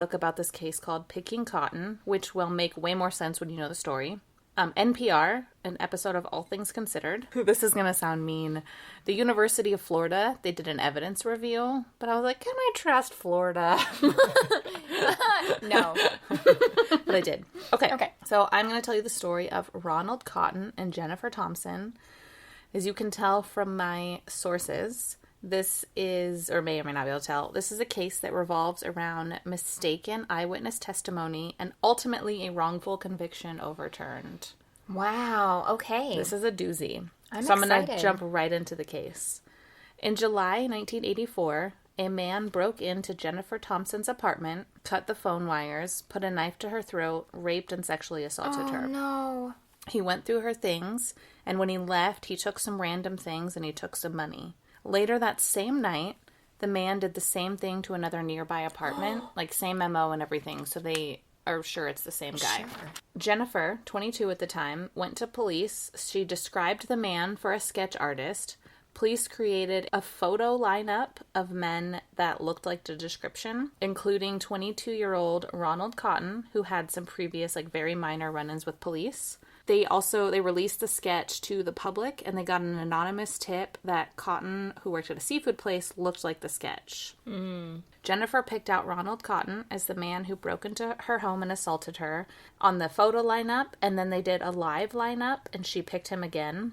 book about this case called Picking Cotton, which will make way more sense when you know the story. NPR, an episode of All Things Considered. This is going to sound mean. The University of Florida, they did an evidence review, but I was like, can I trust Florida? No. But I did. Okay. So I'm going to tell you the story of Ronald Cotton and Jennifer Thompson. As you can tell from my sources, this is, or may or may not be able to tell, this is a case that revolves around mistaken eyewitness testimony and ultimately a wrongful conviction overturned. Wow, okay. This is a doozy. I'm going to excited. jump right into the case. In July 1984, a man broke into Jennifer Thompson's apartment, cut the phone wires, put a knife to her throat, raped and sexually assaulted her. Oh, no. He went through her things, and when he left, he took some random things and he took some money. Later that same night, the man did the same thing to another nearby apartment, like same MO and everything, so they are sure it's the same guy. Sure. Jennifer, 22 at the time, went to police. She described the man for a sketch artist. Police created a photo lineup of men that looked like the description, including 22-year-old Ronald Cotton, who had some previous, like, very minor run-ins with police. They released the sketch to the public, and they got an anonymous tip that Cotton, who worked at a seafood place, looked like the sketch. Jennifer picked out Ronald Cotton as the man who broke into her home and assaulted her on the photo lineup, and then they did a live lineup, and she picked him again.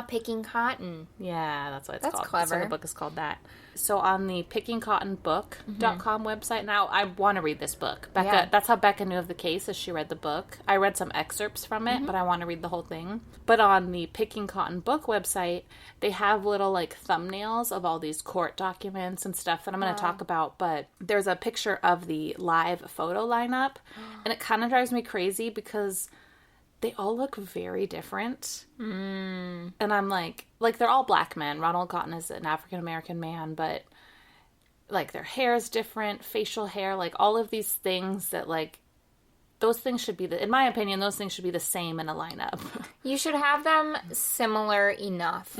Picking Cotton. Yeah, that's what it's That's called. clever. So the book is called that. So on the pickingcottonbook.com website, now I want to read this book. Becca, Yeah. That's how Becca knew of the case, as she read the book. I read some excerpts from it, but I want to read the whole thing. But on the Picking Cotton book website, they have little like thumbnails of all these court documents and stuff that I'm going to talk about. But there's a picture of the live photo lineup, and it kind of drives me crazy because they all look very different. And I'm like they're all black men. Ronald Cotton is an African-American man, but like their hair is different, facial hair, like all of these things that like, those things should be, in my opinion, those things should be the same in a lineup. You should have them similar enough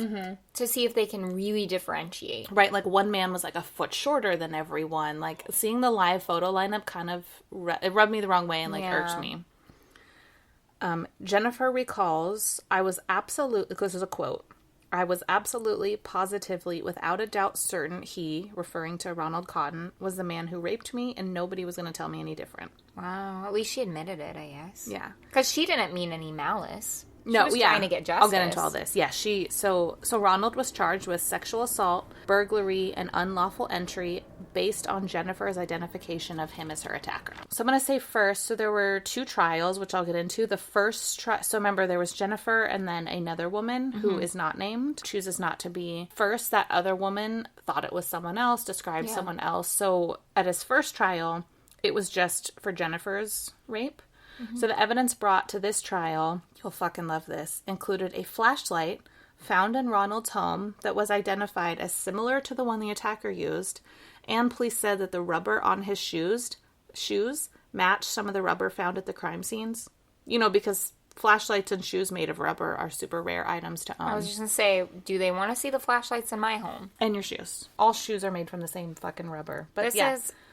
to see if they can really differentiate. Right, like one man was like a foot shorter than everyone. Like seeing the live photo lineup kind of, it rubbed me the wrong way and like irked me. Jennifer recalls, this is a quote, "I was absolutely, positively, without a doubt certain he," referring to Ronald Cotton, "was the man who raped me, and nobody was going to tell me any different." Wow, at least she admitted it, I guess. Yeah. Because she didn't mean any malice. She No, was yeah. trying to get justice. I'll get into all this. Yeah, so Ronald was charged with sexual assault, burglary, and unlawful entry based on Jennifer's identification of him as her attacker. So I'm going to say first, so there were two trials, which I'll get into. The first trial, so remember there was Jennifer and then another woman who is not named, chooses not to be. First, that other woman thought it was someone else, described someone else. So at his first trial, it was just for Jennifer's rape. So the evidence brought to this trial, you'll fucking love this, included a flashlight found in Ronald's home that was identified as similar to the one the attacker used, and police said that the rubber on his shoes matched some of the rubber found at the crime scenes. You know, because flashlights and shoes made of rubber are super rare items to own. I was just going to say, do they want to see the flashlights in my home? And your shoes. All shoes are made from the same fucking rubber. But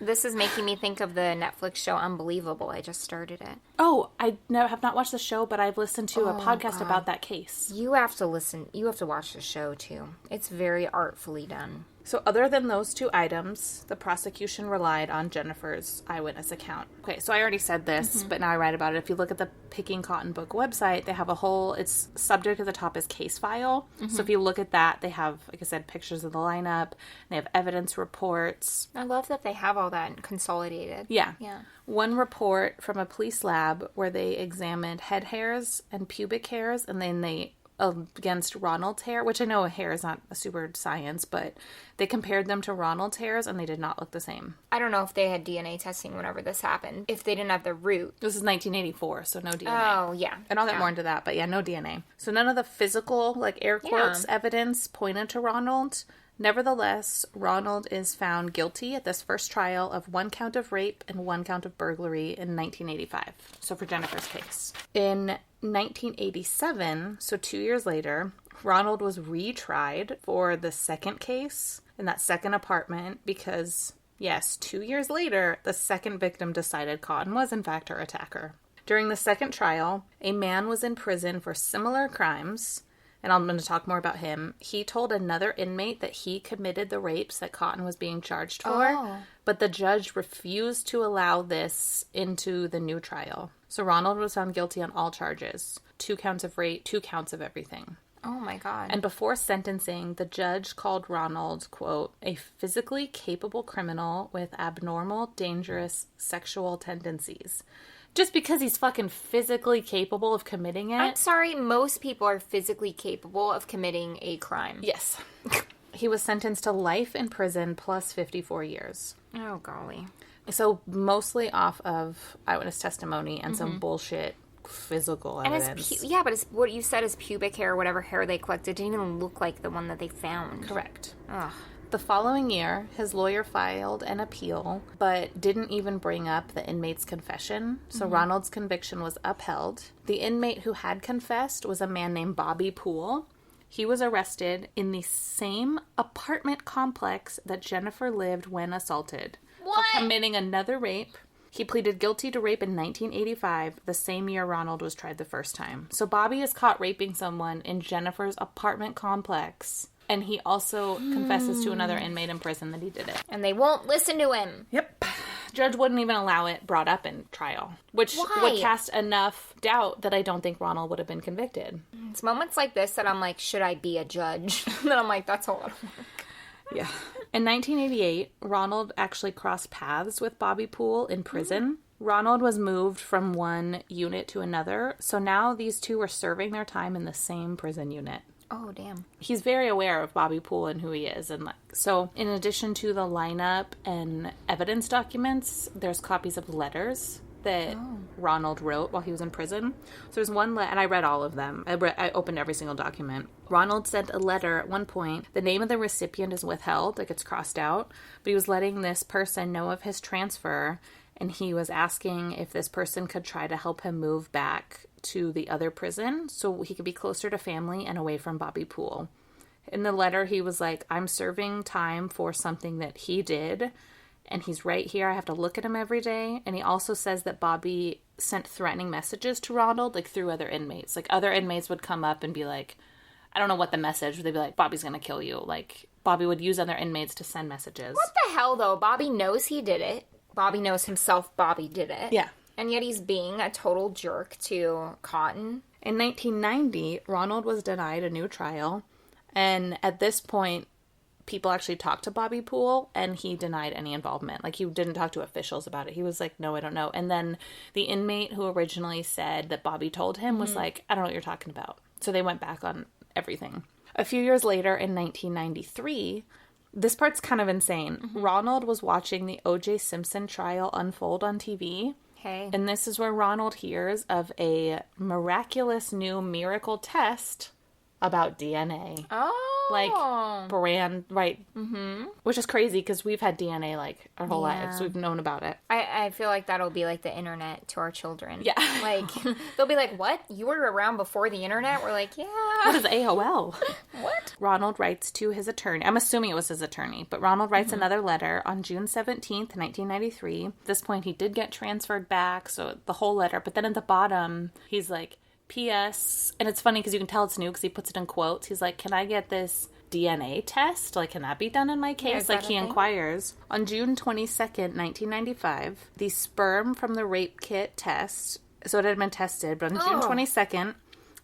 This is making me think of the Netflix show Unbelievable. I just started it. Oh, I have not watched the show, but I've listened to a podcast about that case. You have to watch the show too. It's very artfully done. So other than those two items, the prosecution relied on Jennifer's eyewitness account. Okay, so I already said this, but now I write about it. If you look at the Picking Cotton book website, they have it's subject at the top is case file. So if you look at that, they have, like I said, pictures of the lineup. They have evidence reports. I love that they have all that consolidated. Yeah. Yeah. One report from a police lab where they examined head hairs and pubic hairs, and then they against Ronald's hair, which I know hair is not a super science, but they compared them to Ronald's hairs and they did not look the same. I don't know if they had DNA testing whenever this happened. If they didn't have the root. This is 1984, so no DNA. Oh, yeah. And I'll get more into that, but yeah, no DNA. So none of the physical, like air quotes, evidence pointed to Ronald. Nevertheless, Ronald is found guilty at this first trial of 1 count of rape and 1 count of burglary in 1985. So for Jennifer's case. In 1987, so 2 years later, Ronald was retried for the second case in that second apartment because Yes, 2 years later, the second victim decided Cotton was in fact her attacker. During the second trial, a man was in prison for similar crimes, and I'm going to talk more about him. He told another inmate that he committed the rapes that Cotton was being charged for, but the judge refused to allow this into the new trial. So Ronald was found guilty on all charges. 2 counts of rape, 2 counts of everything. Oh my God. And before sentencing, the judge called Ronald, quote, a physically capable criminal with abnormal, dangerous sexual tendencies. Just because he's fucking physically capable of committing it. I'm sorry, most people are physically capable of committing a crime. Yes. He was sentenced to life in prison plus 54 years. Oh, golly. So mostly off of eyewitness testimony and some bullshit physical evidence. And but it's what you said is pubic hair or whatever hair they collected didn't even look like the one that they found. Correct. Ugh. The following year, his lawyer filed an appeal, but didn't even bring up the inmate's confession, so Ronald's conviction was upheld. The inmate who had confessed was a man named Bobby Poole. He was arrested in the same apartment complex that Jennifer lived when assaulted. What? For committing another rape. He pleaded guilty to rape in 1985, the same year Ronald was tried the first time. So Bobby is caught raping someone in Jennifer's apartment complex. And he also confesses to another inmate in prison that he did it. And they won't listen to him. Yep. Judge wouldn't even allow it brought up in trial, which would cast enough doubt that I don't think Ronald would have been convicted. It's moments like this that I'm like, should I be a judge? Then I'm like, that's a lot of work. Yeah. In 1988, Ronald actually crossed paths with Bobby Poole in prison. Ronald was moved from one unit to another, so now these two were serving their time in the same prison unit. Oh, damn. He's very aware of Bobby Poole and who he is. And so in addition to the lineup and evidence documents, there's copies of letters that Ronald wrote while he was in prison. So there's one letter, and I read all of them. I opened every single document. Ronald sent a letter at one point. The name of the recipient is withheld, like it's crossed out. But he was letting this person know of his transfer, and he was asking if this person could try to help him move back to the other prison so he could be closer to family and away from Bobby Poole. In the letter, he was like, I'm serving time for something that he did, and he's right here. I have to look at him every day. And he also says that Bobby sent threatening messages to Ronald, like through other inmates. Like other inmates would come up and be like, I don't know what the message, but they'd be like, Bobby's gonna kill you. Like Bobby would use other inmates to send messages. What the hell, though? Bobby knows he did it. Bobby knows himself Bobby did it. Yeah. And yet he's being a total jerk to Cotton. In 1990, Ronald was denied a new trial. And at this point, people actually talked to Bobby Poole, and he denied any involvement. Like, he didn't talk to officials about it. He was like, no, I don't know. And then the inmate who originally said that Bobby told him was like, I don't know what you're talking about. So they went back on everything. A few years later, in 1993... this part's kind of insane. Ronald was watching the O.J. Simpson trial unfold on TV. Hey. And this is where Ronald hears of a miraculous new miracle test about DNA. Oh. Like, brand, right. Mm-hmm. Which is crazy because we've had DNA, like, our whole lives. We've known about it. I feel like that'll be like the internet to our children. Yeah. Like, they'll be like, what? You were around before the internet? We're like, yeah. What is AOL? What? Ronald writes to his attorney. I'm assuming it was his attorney, but Ronald writes another letter on June 17th, 1993. At this point, he did get transferred back, so the whole letter. But then at the bottom, he's like, P.S. And it's funny because you can tell it's new because he puts it in quotes. He's like, can I get this DNA test? Like, can that be done in my case? Like, he inquires. On June 22nd, 1995, the sperm from the rape kit test, so it had been tested, but on June 22nd,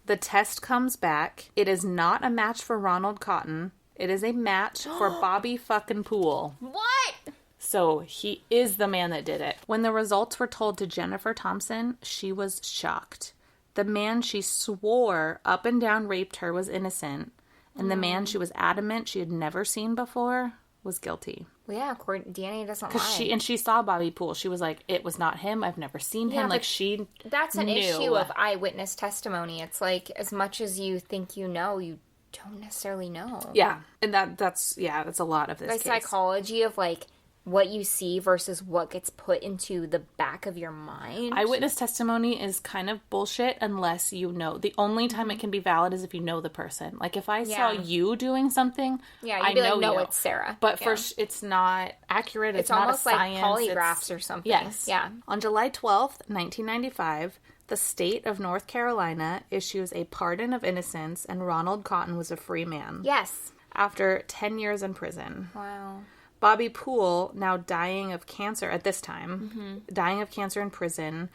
the test comes back. It is not a match for Ronald Cotton. It is a match for Bobby fucking Poole. What? So he is the man that did it. When the results were told to Jennifer Thompson, she was shocked. The man she swore up and down raped her was innocent, and the man she was adamant she had never seen before was guilty. Well, yeah, DNA doesn't lie. She saw Bobby Poole. She was like, it was not him. I've never seen him. Like, she that's an knew. issue of eyewitness testimony. It's like, as much as you think you know, you don't necessarily know. Yeah, and that's a lot of this The case. psychology of, like, what you see versus what gets put into the back of your mind. Eyewitness testimony is kind of bullshit unless you know. The only time it can be valid is if you know the person. Like, if I saw you doing something, I be know like, no, you. it's Sarah. But it's not accurate. It's not almost a science. Like polygraphs or something. Yes. Yeah. On July 12th, 1995, the state of North Carolina issues a pardon of innocence, and Ronald Cotton was a free man. Yes. After 10 years in prison. Wow. Bobby Poole, now dying of cancer at this time, dying of cancer in prison,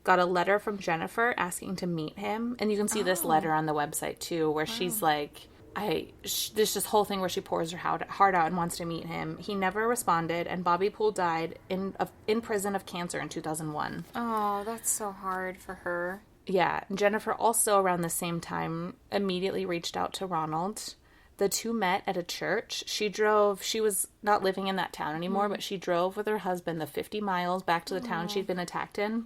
got a letter from Jennifer asking to meet him. And you can see this letter on the website, too, where she's like, there's this whole thing where she pours her heart out and wants to meet him. He never responded, and Bobby Poole died in prison of cancer in 2001. Oh, that's so hard for her. Yeah. Jennifer also, around the same time, immediately reached out to Ronald. The two met at a church. She was not living in that town anymore, but she drove with her husband the 50 miles back to the town she'd been attacked in.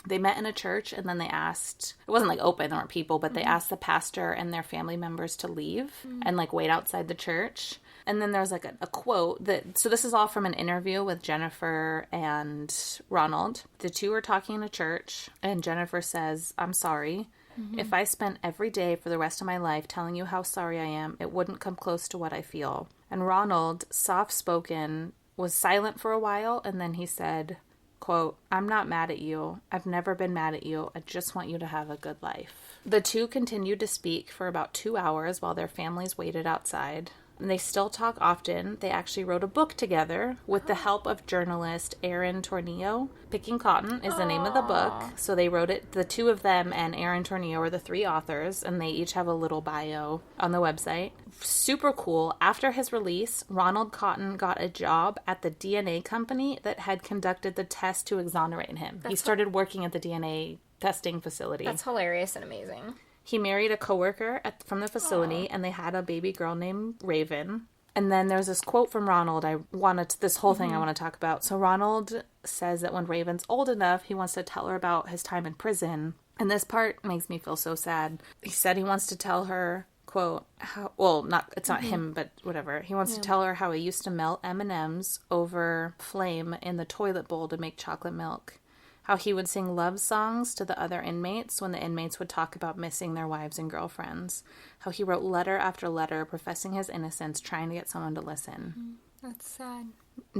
They met in a church, and then they asked, it wasn't like open, there weren't people, but they asked the pastor and their family members to leave and like wait outside the church. And then there's like a quote so this is all from an interview with Jennifer and Ronald. The two are talking in a church, and Jennifer says, "I'm sorry. If I spent every day for the rest of my life telling you how sorry I am, it wouldn't come close to what I feel." And Ronald, soft-spoken, was silent for a while, and then he said, quote, "I'm not mad at you. I've never been mad at you. I just want you to have a good life." The two continued to speak for about 2 hours while their families waited outside. And they still talk often. They actually wrote a book together with the help of journalist Aaron Tornillo. Picking Cotton is the name of the book. So they wrote it, the two of them and Aaron Tornillo are the three authors, and they each have a little bio on the website. Super cool. After his release, Ronald Cotton got a job at the DNA company that had conducted the test to exonerate him. He started working at the DNA testing facility. That's hilarious and amazing. He married a coworker from the facility, and they had a baby girl named Raven. And then there's this quote from Ronald. This whole thing I want to talk about. So Ronald says that when Raven's old enough, he wants to tell her about his time in prison. And this part makes me feel so sad. He said he wants to tell her, quote, it's not him, but whatever. He wants to tell her how he used to melt M&Ms over flame in the toilet bowl to make chocolate milk. How he would sing love songs to the other inmates when the inmates would talk about missing their wives and girlfriends. How he wrote letter after letter professing his innocence, trying to get someone to listen. That's sad.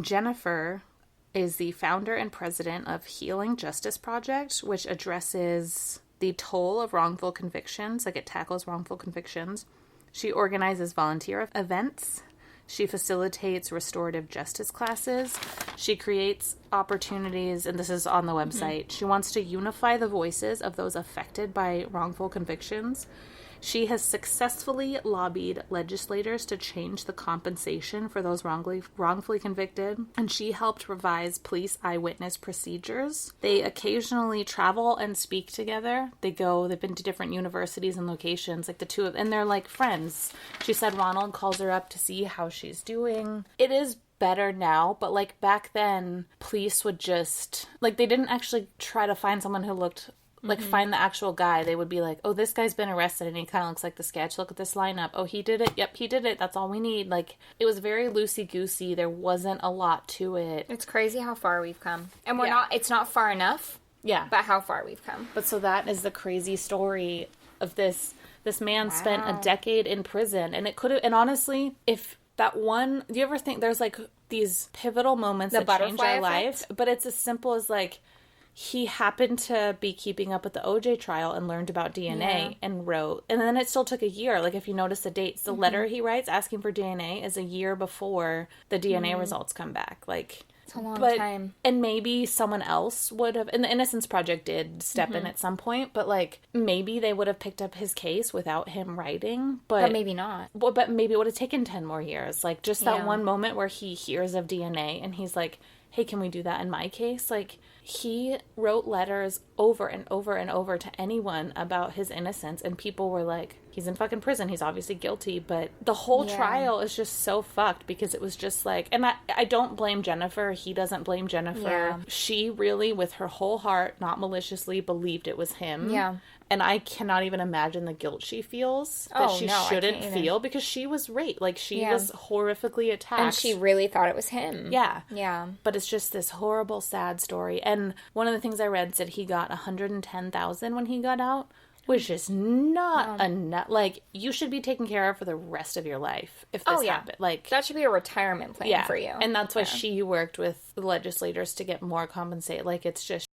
Jennifer is the founder and president of Healing Justice Project, which addresses the toll of wrongful convictions. Like, it tackles wrongful convictions. She organizes volunteer events. She facilitates restorative justice classes. She creates opportunities, and this is on the website. She wants to unify the voices of those affected by wrongful convictions. She has successfully lobbied legislators to change the compensation for those wrongfully convicted, and she helped revise police eyewitness procedures. They occasionally travel and speak together. They've been to different universities and locations, like the two of, and they're like friends. She said Ronald calls her up to see how she's doing. It is better now, but like back then, police would just, like, they didn't actually try to find someone who looked find the actual guy. They would be like, oh, this guy's been arrested and he kind of looks like the sketch. Look at this lineup. Oh, he did it. Yep, he did it. That's all we need. Like, it was very loosey-goosey. There wasn't a lot to it. It's crazy how far we've come. And it's not far enough. Yeah. But how far we've come. But so that is the crazy story of this man spent a decade in prison. And it could have, and honestly, if that one, do you ever think there's like these pivotal moments that change our life? But it's as simple as like, he happened to be keeping up with the OJ trial and learned about DNA and wrote. And then it still took a year. Like, if you notice the dates, the letter he writes asking for DNA is a year before the DNA results come back. Like, it's a long time. And maybe someone else would have, and the Innocence Project did step in at some point, but like, maybe they would have picked up his case without him writing. But maybe not. Well, but maybe it would have taken 10 more years. Like, just that one moment where he hears of DNA and he's like, hey, can we do that in my case? Like, he wrote letters over and over and over to anyone about his innocence, and people were like, he's in fucking prison, he's obviously guilty. But the whole trial is just so fucked, because it was just like, and I don't blame Jennifer, he doesn't blame Jennifer. She really, with her whole heart, not maliciously, believed it was him. And I cannot even imagine the guilt she feels that she shouldn't feel, because she was raped. Like, she was horrifically attacked. And she really thought it was him. Yeah. But it's just this horrible, sad story. And one of the things I read said he got $110,000 when he got out, which is not enough. Like, you should be taken care of for the rest of your life if this happened. Like, that should be a retirement plan for you. And that's why she worked with the legislators to get more compensate. Like, it's just